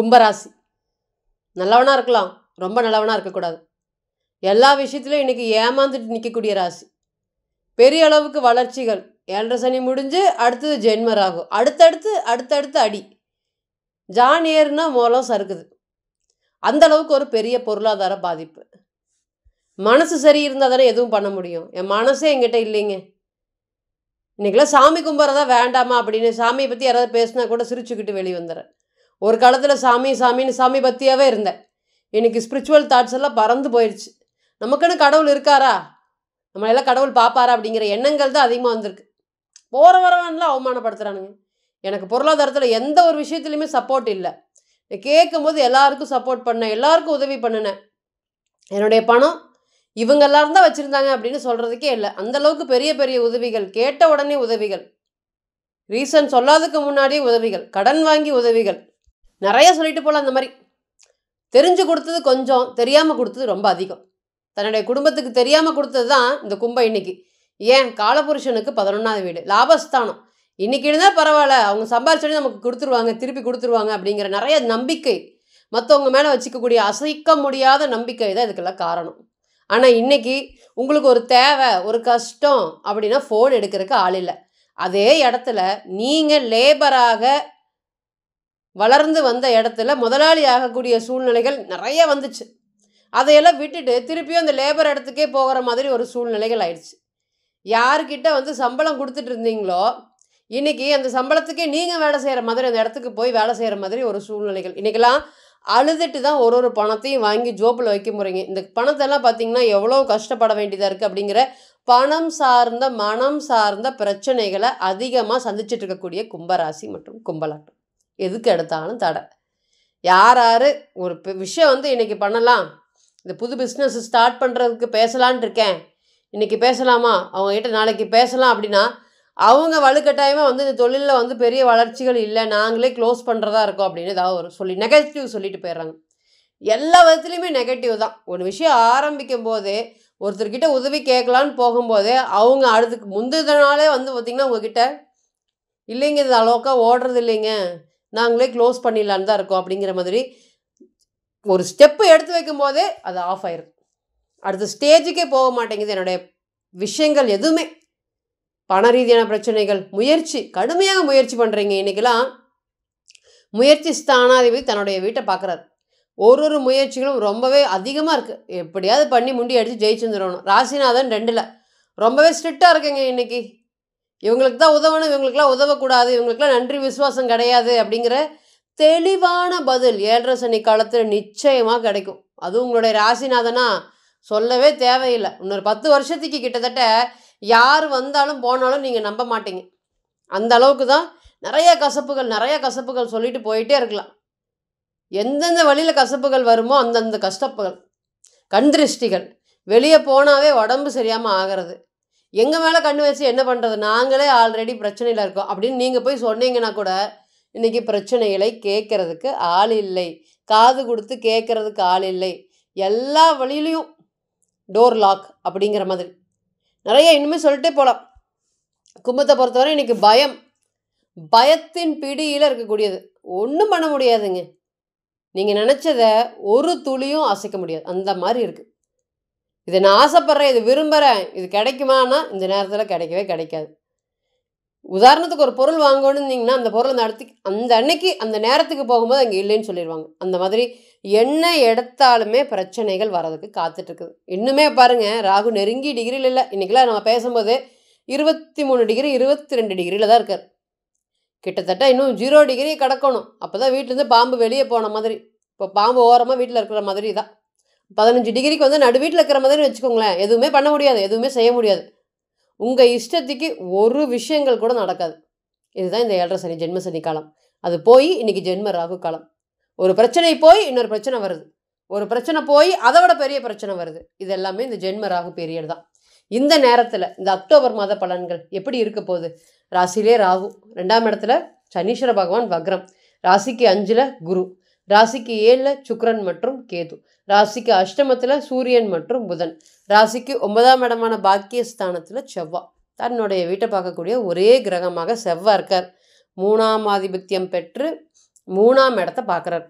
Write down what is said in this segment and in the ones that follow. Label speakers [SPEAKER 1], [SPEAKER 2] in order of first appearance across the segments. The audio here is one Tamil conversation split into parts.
[SPEAKER 1] கும்பராசி நல்லவனாக இருக்கலாம், ரொம்ப நல்லவனாக இருக்கக்கூடாது. எல்லா விஷயத்துலையும் இன்றைக்கி ஏமாந்துட்டு நிற்கக்கூடிய ராசி. பெரிய அளவுக்கு வளர்ச்சிகள். 7.5 சனி முடிஞ்சு அடுத்தது ஜென்ம ராகு. அடுத்தடுத்து அடி. ஜான் ஏறுனா மூலம் சறுக்குது. அந்த அளவுக்கு ஒரு பெரிய பொருளாதார பாதிப்பு. மனசு சரி இருந்தால் தானே எதுவும் பண்ண முடியும். என் மனசே என்கிட்ட இல்லைங்க. இன்றைக்கெல்லாம் சாமி கும்பிட்றதா வேண்டாமா அப்படின்னு சாமியை பற்றி யாராவது பேசினா கூட சிரிச்சுக்கிட்டு வெளியே வந்துடுறேன். ஒரு காலத்தில் சாமின்னு சாமி பக்தியாகவே இருந்தேன். இன்றைக்கி ஸ்பிரிச்சுவல் தாட்ஸ் எல்லாம் பறந்து போயிடுச்சு. நமக்குன்னு கடவுள் இருக்காரா, நம்மளெல்லாம் கடவுள் பார்ப்பாரா அப்படிங்கிற எண்ணங்கள் தான் அதிகமாக வந்திருக்கு. போகிற வரவன்லாம் அவமானப்படுத்துகிறானுங்க. எனக்கு பொருளாதாரத்தில் எந்த ஒரு விஷயத்துலையுமே சப்போர்ட் இல்லை. கேட்கும் போது எல்லாருக்கும் சப்போர்ட் பண்ணேன், எல்லாருக்கும் உதவி பண்ணினேன். என்னுடைய பணம் இவங்க எல்லாரும் தான் வச்சுருந்தாங்க அப்படின்னு சொல்கிறதுக்கே இல்லை. அந்தளவுக்கு பெரிய பெரிய உதவிகள், கேட்ட உடனே உதவிகள், ரீசன் சொல்லாததுக்கு முன்னாடியே உதவிகள், கடன் வாங்கி உதவிகள், நிறைய சொல்லிட்டு போகலாம். அந்த மாதிரி தெரிஞ்சு கொடுத்தது கொஞ்சம், தெரியாமல் கொடுத்தது ரொம்ப அதிகம். தன்னுடைய குடும்பத்துக்கு தெரியாமல் கொடுத்தது தான் இந்த கும்பம். இன்னைக்கு ஏன் காலபுருஷனுக்கு 11ஆவது வீடு லாபஸ்தானம். இன்றைக்கி இருந்தால் பரவாயில்ல, அவங்க சம்பாரிச்சோடனே நமக்கு கொடுத்துருவாங்க, திருப்பி கொடுத்துருவாங்க அப்படிங்கிற நிறைய நம்பிக்கை, மற்றவங்க மேலே வச்சுக்கக்கூடிய அசைக்க முடியாத நம்பிக்கை தான் இதுக்கெல்லாம் காரணம். ஆனால் இன்றைக்கி உங்களுக்கு ஒரு தேவை, ஒரு கஷ்டம் அப்படின்னா ஃபோன் எடுக்கிறதுக்கு ஆள் இல்லை. அதே இடத்துல நீங்கள் லேபராக வளர்ந்து வந்த இடத்துல முதலாளி ஆகக்கூடிய சூழ்நிலைகள் நிறைய வந்துச்சு. அதையெல்லாம் விட்டுட்டு திருப்பியும் அந்த லேபர் இடத்துக்கே போகிற மாதிரி ஒரு சூழ்நிலைகள் ஆயிடுச்சு. யார்கிட்ட வந்து சம்பளம் கொடுத்துட்டு இருந்தீங்களோ இன்றைக்கி அந்த சம்பளத்துக்கே நீங்கள் வேலை செய்கிற மாதிரி அந்த இடத்துக்கு போய் வேலை செய்கிற மாதிரி ஒரு சூழ்நிலைகள். இன்றைக்கெல்லாம் அழுதுட்டு தான் ஒரு பணத்தையும் வாங்கி ஜோப்பில் வைக்க போகிறீங்க. இந்த பணத்தெல்லாம் பார்த்திங்கன்னா எவ்வளோ கஷ்டப்பட வேண்டியதாக இருக்குது. அப்படிங்கிற பணம் சார்ந்த மனம் சார்ந்த பிரச்சனைகளை அதிகமாக சந்திச்சுட்டு இருக்கக்கூடிய கும்பராசி மற்றும் கும்பலாட்டம். எதுக்கு எடுத்தாலும் தடை. யார் ஒரு விஷயம் வந்து இன்றைக்கி பண்ணலாம், இந்த புது பிஸ்னஸ் ஸ்டார்ட் பண்ணுறதுக்கு பேசலான் இருக்கேன், இன்றைக்கி பேசலாமா, அவங்ககிட்ட நாளைக்கு பேசலாம் அப்படின்னா அவங்க வலுக்கட்டாயமாக வந்து இந்த தொழிலில் வந்து பெரிய வளர்ச்சிகள் இல்லை, நாங்களே க்ளோஸ் பண்ணுறதா இருக்கோம் அப்படின்னு ஏதாவது ஒரு சொல்லி நெகட்டிவ் சொல்லிட்டு போயிடுறாங்க. எல்லா விதத்துலேயுமே நெகட்டிவ் தான். ஒரு விஷயம் ஆரம்பிக்கும் போதே ஒருத்தர்கிட்ட உதவி கேட்கலான்னு போகும்போதே அவங்க அதுக்கு முந்தின நாளே வந்து பார்த்திங்கன்னா உங்ககிட்ட இல்லைங்க இது அளவுக்கா ஓடுறது இல்லைங்க, நாங்களே க்ளோஸ் பண்ணிடலான்னு தான் இருக்கோம் அப்படிங்கிற மாதிரி ஒரு ஸ்டெப்பு எடுத்து வைக்கும் போதே அது ஆஃப் ஆயிடுது. அடுத்த ஸ்டேஜுக்கே போக மாட்டேங்குது என்னுடைய விஷயங்கள் எதுவுமே. பண ரீதியான பிரச்சனைகள், கடுமையாக முயற்சி பண்ணுறீங்க. இன்றைக்கெல்லாம் முயற்சி ஸ்தானாதிபதி தன்னுடைய வீட்டை பார்க்குறாரு. ஒரு முயற்சிகளும் ரொம்பவே அதிகமாக இருக்குது. எப்படியாவது பண்ணி முண்டி அடித்து ஜெயிச்சு வந்துடணும். ராசிநாதன் 2ல் ரொம்பவே ஸ்ட்ரிக்டாக இருக்குங்க. இன்றைக்கி இவங்களுக்கு தான் உதவணும், இவங்களுக்குலாம் உதவக்கூடாது, இவங்களுக்குலாம் நன்றி விசுவாசம் கிடையாது அப்படிங்கிற தெளிவான பதில் 7.5 சனி காலத்தில் நிச்சயமாக கிடைக்கும். அதுவும் உங்களுடைய ராசிநாதனா சொல்லவே தேவையில்லை. இன்னொரு 10 வருஷத்துக்கு கிட்டத்தட்ட யார் வந்தாலும் போனாலும் நீங்கள் நம்ப மாட்டீங்க. அந்த அளவுக்கு தான் நிறைய கசப்புகள் சொல்லிட்டு போயிட்டே இருக்கலாம். எந்தெந்த வழியில் கசப்புகள் வருமோ அந்தந்த கஷ்டப்புகள், கண் திருஷ்டிகள், வெளியே போனாவே உடம்பு சரியாமல் ஆகிறது, எங்கள் மேலே கண்ணு வச்சு என்ன பண்ணுறது, நாங்களே ஆல்ரெடி பிரச்சனையில் இருக்கோம் அப்படின்னு நீங்கள் போய் சொன்னீங்கன்னா கூட இன்றைக்கி பிரச்சனைகளை கேட்குறதுக்கு ஆள் இல்லை, காது கொடுத்து கேட்குறதுக்கு ஆள் இல்லை, எல்லா வழியிலையும் டோர் லாக் அப்படிங்கிற மாதிரி நிறைய இன்னுமே சொல்லிட்டே போகலாம். கும்பத்தை பொறுத்தவரை இன்றைக்கி பயத்தின் பிடியில் இருக்கக்கூடியது. ஒன்றும் பண்ண முடியாதுங்க. நீங்கள் நினச்சதை ஒரு துளியும் அசைக்க முடியாது. அந்த மாதிரி இருக்குது. இதை நான் ஆசைப்பட்றேன், இது விரும்புகிறேன், இது கிடைக்குமானா இந்த நேரத்தில் கிடைக்கவே கிடைக்காது. உதாரணத்துக்கு ஒரு பொருள் வாங்கணும்னு இருந்தீங்கன்னா அந்த பொருளை அந்த அன்னைக்கு அந்த நேரத்துக்கு போகும்போது அங்கே இல்லைன்னு சொல்லிடுவாங்க. அந்த மாதிரி என்ன எடுத்தாலுமே பிரச்சனைகள் வர்றதுக்கு காத்துட்ருக்குது. இன்னுமே பாருங்கள், ராகு நெருங்கி டிகிரியில் இல்லை. இன்றைக்கெல்லாம் நம்ம பேசும்போது 23 டிகிரி 22 டிகிரியில் தான் இருக்கார். கிட்டத்தட்ட இன்னும் 0 டிகிரி கிடக்கணும். அப்போ தான் வீட்டிலேருந்து பாம்பு வெளியே போன மாதிரி. இப்போ பாம்பு ஓரமாக வீட்டில் இருக்கிற மாதிரி தான். 15 டிகிரிக்கு வந்து நடு வீட்டில் இருக்கிற மாதிரி வச்சுக்கோங்களேன். எதுவுமே பண்ண முடியாது, எதுவுமே செய்ய முடியாது. உங்கள் இஷ்டத்துக்கு ஒரு விஷயங்கள் கூட நடக்காது. இதுதான் இந்த 7.5 சனி ஜென்ம சனி காலம். அது போய் இன்றைக்கி ஜென்ம ராகு காலம். ஒரு பிரச்சனை போய் இன்னொரு பிரச்சனை வருது, ஒரு பிரச்சனை போய் அதை விட பெரிய பிரச்சனை வருது. இது எல்லாமே இந்த ஜென்ம ராகு பீரியட் தான். இந்த நேரத்தில் இந்த அக்டோபர் மாத பலன்கள் எப்படி இருக்க போகுது? ராசியிலே ராகு, 2ஆம் இடத்துல சனீஸ்வர பகவான் வக்ரம், ராசிக்கு 5ல் குரு, ராசிக்கு 7ல் சுக்கிரன் மற்றும் கேது, ராசிக்கு அஷ்டமத்தில் சூரியன் மற்றும் புதன், ராசிக்கு 9ஆம் இடமான பாக்கியஸ்தானத்தில் செவ்வாய். தன்னுடைய வீட்டை பார்க்கக்கூடிய ஒரே கிரகமாக செவ்வாய் இருக்கார். 3ஆம் ஆதிபத்தியம் பெற்று 3ஆம் இடத்தை பார்க்குறார்.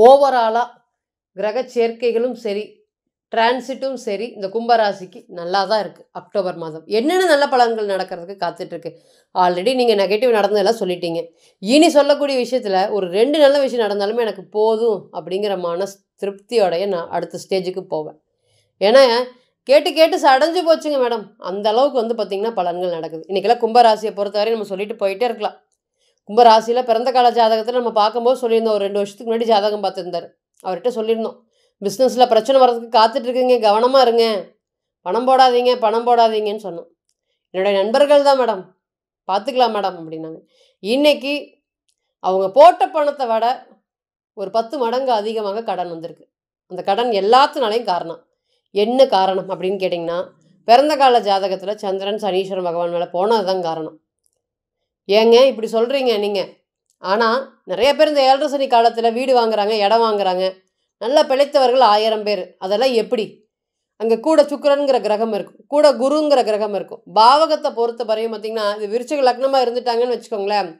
[SPEAKER 1] ஓவராலாக கிரக சேர்க்கைகளும் சரி, டிரான்சிட்டும் சரி, இந்த கும்பராசிக்கு நல்லா தான் இருக்குது. அக்டோபர் மாதம் என்னென்ன நல்ல பலன்கள் நடக்கிறதுக்கு காத்துட்ருக்கு. ஆல்ரெடி நீங்கள் நெகட்டிவ் நடந்ததெல்லாம் சொல்லிட்டீங்க. இனி சொல்லக்கூடிய விஷயத்தில் ஒரு 2 நல்ல விஷயம் நடந்தாலுமே எனக்கு போதும் அப்படிங்கிற திருப்தியோடைய நான் அடுத்த ஸ்டேஜுக்கு போவேன். ஏன்னா கேட்டு கேட்டு சடைஞ்சு போச்சுங்க மேடம். அந்த அளவுக்கு வந்து பார்த்திங்கன்னா பலன்கள் நடக்குது. இன்றைக்கெல்லாம் கும்பராசியை பொறுத்தவரை நம்ம சொல்லிட்டு போயிட்டே இருக்கலாம். கும்பராசியில் பிறந்த கால ஜாதகத்தில் நம்ம பார்க்கும்போது சொல்லியிருந்தோம். ஒரு 2 வருஷத்துக்கு முன்னாடி ஜாதகம் பார்த்துருந்தார். அவர்கிட்ட சொல்லியிருந்தோம், பிஸ்னஸில் பிரச்சனை வர்றதுக்கு காத்துட்ருக்குங்க, கவனமாக இருங்க, பணம் போடாதீங்க பணம் போடாதீங்கன்னு சொன்னோம். என்னுடைய நண்பர்கள் தான் மேடம், பார்த்துக்கலாம் மேடம் அப்படின்னாங்க. இன்றைக்கி அவங்க போட்ட பணத்தை விட ஒரு 10 மடங்கு அதிகமாக கடன் வந்திருக்கு. அந்த கடன் எல்லாத்துனாலையும் காரணம். என்ன காரணம் அப்படின்னு கேட்டிங்கன்னா, பிறந்த கால ஜாதகத்தில் சந்திரன் சனீஸ்வரன் பகவான் மேலே போனது தான் காரணம். ஏங்க இப்படி சொல்கிறீங்க நீங்கள்? ஆனால் நிறைய பேர் இந்த 7.5 சனி காலத்தில் வீடு வாங்குறாங்க, இடம் வாங்குறாங்க. நல்லா பிழைத்தவர்கள் 1000 பேர். அதெல்லாம் எப்படி? அங்கே கூட சுக்கிரன்கிற கிரகம் இருக்கும், கூட குருங்கிற கிரகம் இருக்கும். பாவகத்தை பொறுத்த வரையும் பார்த்திங்கன்னா, இது விருச்சிக லக்னமாக இருந்துட்டாங்கன்னு வச்சுக்கோங்களேன்,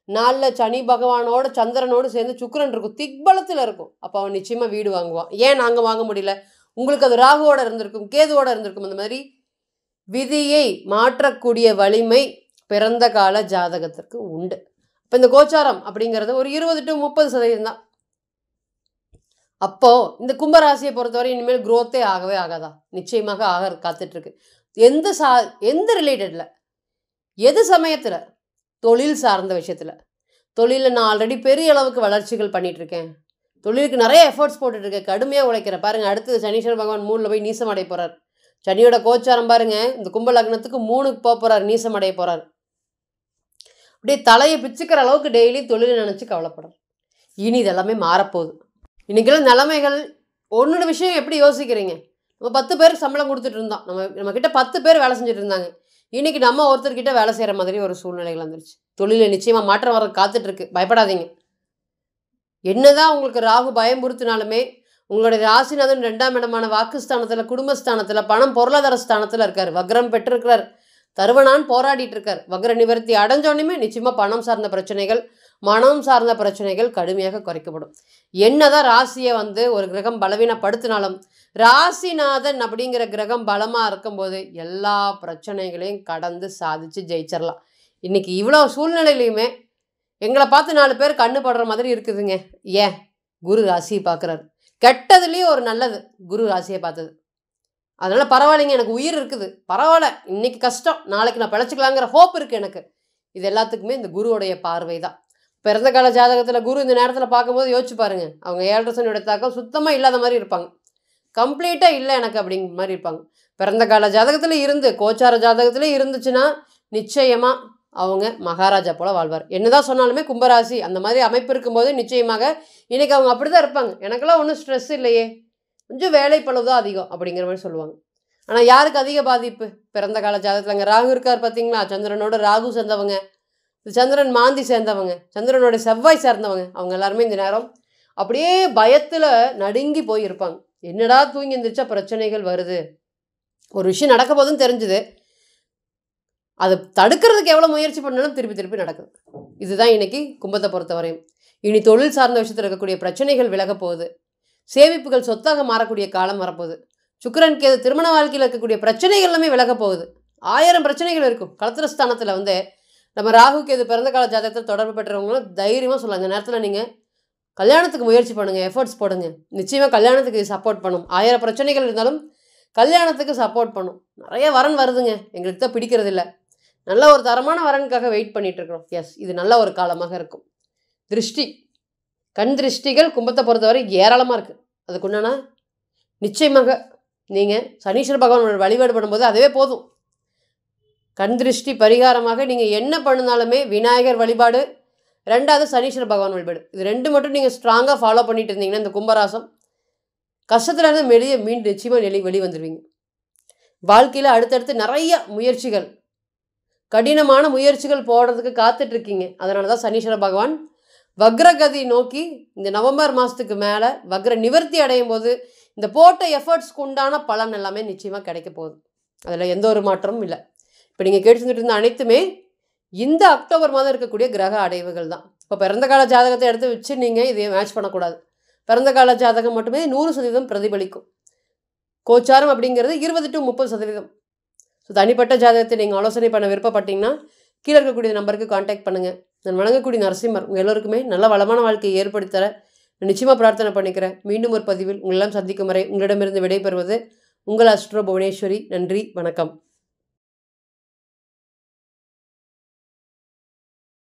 [SPEAKER 1] நாளில் சனி பகவானோட சந்திரனோடு சேர்ந்து சுக்கிரன் இருக்கும், திக்பலத்தில் இருக்கும். அப்போ அவன் நிச்சயமாக வீடு வாங்குவான். ஏன் நாங்கள் வாங்க முடியல? உங்களுக்கு அது ராகுவோடு இருந்திருக்கும், கேதுவோடு இருந்திருக்கும். அந்த மாதிரி விதியை மாற்றக்கூடிய வலிமை பிறந்த கால ஜாதகத்திற்கு உண்டு. இப்போ இந்த கோச்சாரம் அப்படிங்கிறது ஒரு 20 to 30% தான். அப்போது இந்த கும்பராசியை பொறுத்தவரை இனிமேல் குரோத்தே ஆகவே ஆகாதா? நிச்சயமாக ஆக காத்துட்ருக்கு. எந்த ரிலேட்டடில், எது சமயத்தில்? தொழில் சார்ந்த விஷயத்தில். தொழிலில் நான் ஆல்ரெடி பெரிய அளவுக்கு வளர்ச்சிகள் பண்ணிகிட்ருக்கேன், தொழிலுக்கு நிறைய எஃபர்ட்ஸ் போட்டுட்ருக்கேன், கடுமையாக உழைக்கிறேன். பாருங்கள், அடுத்தது சனீஸ்வர பகவான் 3ல் போய் நீசம் அடைய போகிறார். சனியோட கோச்சாரம் பாருங்கள், இந்த கும்ப லக்னத்துக்கு 3க்கு போக போகிறார், நீசம் அடைய போகிறார். அப்படியே தலையை பிச்சுக்கிற அளவுக்கு டெய்லி தொழிலை நினச்சி கவலைப்படுறார். இனி இதெல்லாமே மாறப்போகுது. இன்றைக்கெல்லாம் நிலைமைகள் ஒன்னொரு விஷயம் எப்படி யோசிக்கிறீங்க? நம்ம 10 பேருக்கு சம்பளம் கொடுத்துட்டு இருந்தோம், நம்மக்கிட்ட 10 பேர் வேலை செஞ்சுட்டு இருந்தாங்க. இன்றைக்கி நம்ம ஒருத்தர்கிட்ட வேலை செய்கிற மாதிரி ஒரு சூழ்நிலைகள் வந்துருச்சு. தொழிலில் நிச்சயமாக மாற்றம் வர காத்துட்ருக்கு, பயப்படாதீங்க. என்னதான் உங்களுக்கு ராகு பயம்புறுத்தினாலுமே உங்களுடைய ராசிநாதன் 2ஆம் இடமான வாக்குஸ்தானத்தில், குடும்பஸ்தானத்தில், பணம் பொருளாதார ஸ்தானத்தில் இருக்கார், வக்ரம் பெற்றிருக்கிறார், தருவனான் போராடிட்டு இருக்கார். வக்ர நிவர்த்தி அடைஞ்சோன்னுமே நிச்சயமாக பணம் சார்ந்த பிரச்சனைகள், மனம் சார்ந்த பிரச்சனைகள் கடுமையாக குறைக்கப்படும். என்னதான் ராசியை வந்து ஒரு கிரகம் பலவீனப்படுத்தினாலும் ராசிநாதன் அப்படிங்கிற கிரகம் பலமாக இருக்கும்போது எல்லா பிரச்சனைகளையும் கடந்து சாதித்து ஜெயிச்சிடலாம். இன்றைக்கி இவ்வளோ சூழ்நிலையிலையுமே எங்களை பார்த்து 4 பேர் கண்ணு படுற மாதிரி இருக்குதுங்க. ஏன்? குரு ராசியை பார்க்குறாரு. கெட்டதுலேயும் ஒரு நல்லது குரு ராசியை பார்த்தது. அதனால் பரவாயில்லைங்க, எனக்கு உயிர் இருக்குது, பரவாயில்ல, இன்றைக்கி கஷ்டம், நாளைக்கு நான் பிழைச்சிக்கலாங்கிற ஹோப் இருக்குது எனக்கு. இது எல்லாத்துக்குமே இந்த குருவுடைய பார்வை தான். பிறந்த கால ஜாதகத்தில் குரு இந்த நேரத்தில் பார்க்கும்போது யோசிச்சு பாருங்கள், அவங்க 7.5 சனியோட தாக்கம் சுத்தமாக இல்லாத மாதிரி இருப்பாங்க, கம்ப்ளீட்டாக இல்லை எனக்கு அப்படிங்கிற மாதிரி இருப்பாங்க. பிறந்த கால ஜாதகத்தில் இருந்து கோச்சார ஜாதகத்தில் இருந்துச்சுன்னா நிச்சயமாக அவங்க மகாராஜா போல் வாழ்வார். என்னதான் சொன்னாலுமே கும்பராசி அந்த மாதிரி அமைப்பு இருக்கும்போது நிச்சயமாக இன்றைக்கி அவங்க அப்படி தான் இருப்பாங்க. எனக்கெல்லாம் ஒன்றும் ஸ்ட்ரெஸ் இல்லையே, கொஞ்சம் வேலைப்பளவு தான் அதிகம் அப்படிங்கிற மாதிரி சொல்லுவாங்க. ஆனால் யாருக்கு அதிக பாதிப்பு? பிறந்த கால ஜாதகத்தில் அங்கே ராகு இருக்கார் பார்த்தீங்களா, சந்திரனோட ராகு சேர்ந்தவங்க, சந்திரன் மாந்தி சேர்ந்தவங்க, சந்திரனோட செவ்வாய் சேர்ந்தவங்க, அவங்க எல்லாருமே இந்த நேரம் அப்படியே பயத்தில் நடுங்கி போயிருப்பாங்க. என்னடா தூங்கி இருந்துச்சா பிரச்சனைகள் வருது, ஒரு விஷயம் நடக்க போதுன்னு தெரிஞ்சுது, அதை தடுக்கிறதுக்கு எவ்வளோ முயற்சி பண்ணாலும் திருப்பி திருப்பி நடக்குது. இதுதான் இன்றைக்கி கும்பத்தை பொறுத்தவரையும். இனி தொழில் சார்ந்த விஷயத்தில் இருக்கக்கூடிய பிரச்சனைகள் விலக போகுது, சேமிப்புகள் சொத்தாக மாறக்கூடிய காலம் வரப்போகுது. சுக்கிரன் கேது திருமண வாழ்க்கையில் இருக்கக்கூடிய பிரச்சனைகள் எல்லாமே விலக போகுது. 1000 பிரச்சனைகள் இருக்கும். களத்திரஸ்தானத்தில் வந்து நம்ம ராகு கேது பிறந்த கால ஜாதகத்தில் தொடர்பு பெற்றவங்களும் தைரியமாக சொல்லலாம், இந்த நேரத்தில் நீங்கள் கல்யாணத்துக்கு முயற்சி பண்ணுங்கள், எஃபர்ட்ஸ் போடுங்க, நிச்சயமாக கல்யாணத்துக்கு சப்போர்ட் பண்ணும். 1000 பிரச்சனைகள் இருந்தாலும் கல்யாணத்துக்கு சப்போர்ட் பண்ணும். நிறைய வரன் வருதுங்க, எங்களுக்கு தான் பிடிக்கிறது இல்லை, நல்ல ஒரு தரமான வரனுக்காக வெயிட் பண்ணிகிட்ருக்குறோம். எஸ், இது நல்ல ஒரு காலமாக இருக்கும். திருஷ்டி, கண் திருஷ்டிகள் கும்பத்தை பொறுத்தவரை ஏராளமாக இருக்குது. அதுக்குண்டான நிச்சயமாக நீங்கள் சனீஸ்வர பகவான் வழிபாடு பண்ணும்போது அதுவே போதும். கண் திருஷ்டி பரிகாரமாக நீங்கள் என்ன பண்ணினாலுமே விநாயகர் வழிபாடு, 2வது சனீஸ்வர பகவான் வழிபாடு, இது 2 மட்டும் நீங்கள் ஸ்ட்ராங்காக ஃபாலோ பண்ணிட்டு இருந்தீங்கன்னா இந்த கும்பராசம் கஷ்டத்துலேருந்து மீண்டு நிச்சயமாக வெளி வந்துடுவீங்க. வாழ்க்கையில் அடுத்தடுத்து நிறைய முயற்சிகள், கடினமான முயற்சிகள் போடுறதுக்கு காத்துட்ருக்கீங்க. அதனால தான் சனீஸ்வர பகவான் வக்ரகதி நோக்கி இந்த நவம்பர் மாதத்துக்கு மேலே வக்ர நிவர்த்தி அடையும் போது இந்த போட்ட எஃபர்ட்ஸ்க்கு உண்டான பலன் எல்லாமே நிச்சயமாக கிடைக்க போகுது. அதில் எந்த ஒரு மாற்றமும் இல்லை. இப்போ நீங்கள் கேட்டு செஞ்சுட்டு இருந்த அனைத்துமே இந்த அக்டோபர் மாதம் இருக்கக்கூடிய கிரக அடைவுகள் தான். இப்போ பிறந்த கால ஜாதகத்தை எடுத்து வச்சு நீங்கள் இதை மேட்ச் பண்ணக்கூடாது. பிறந்த கால ஜாதகம் மட்டுமே 100% பிரதிபலிக்கும். கோச்சாரம் அப்படிங்கிறது 20 to 30%. ஸோ தனிப்பட்ட ஜாதகத்தை நீங்கள் ஆலோசனை பண்ண விருப்பப்பட்டீங்கன்னா கீழே இருக்கக்கூடிய நம்பருக்கு காண்டாக்ட் பண்ணுங்கள். நான் வணங்கக்கூடிய நரசிம்மர் உங்கள் எல்லோருக்குமே நல்ல வளமான வாழ்க்கையை ஏற்படுத்தி தர நிச்சயமாக பிரார்த்தனை பண்ணிக்கிறேன். மீண்டும் ஒரு பதிவில் உங்களெல்லாம் சந்திக்கும் வரை உங்களிடமிருந்து விடைபெறுவது உங்கள் அஸ்ட்ரோ புவனேஸ்வரி. நன்றி, வணக்கம்.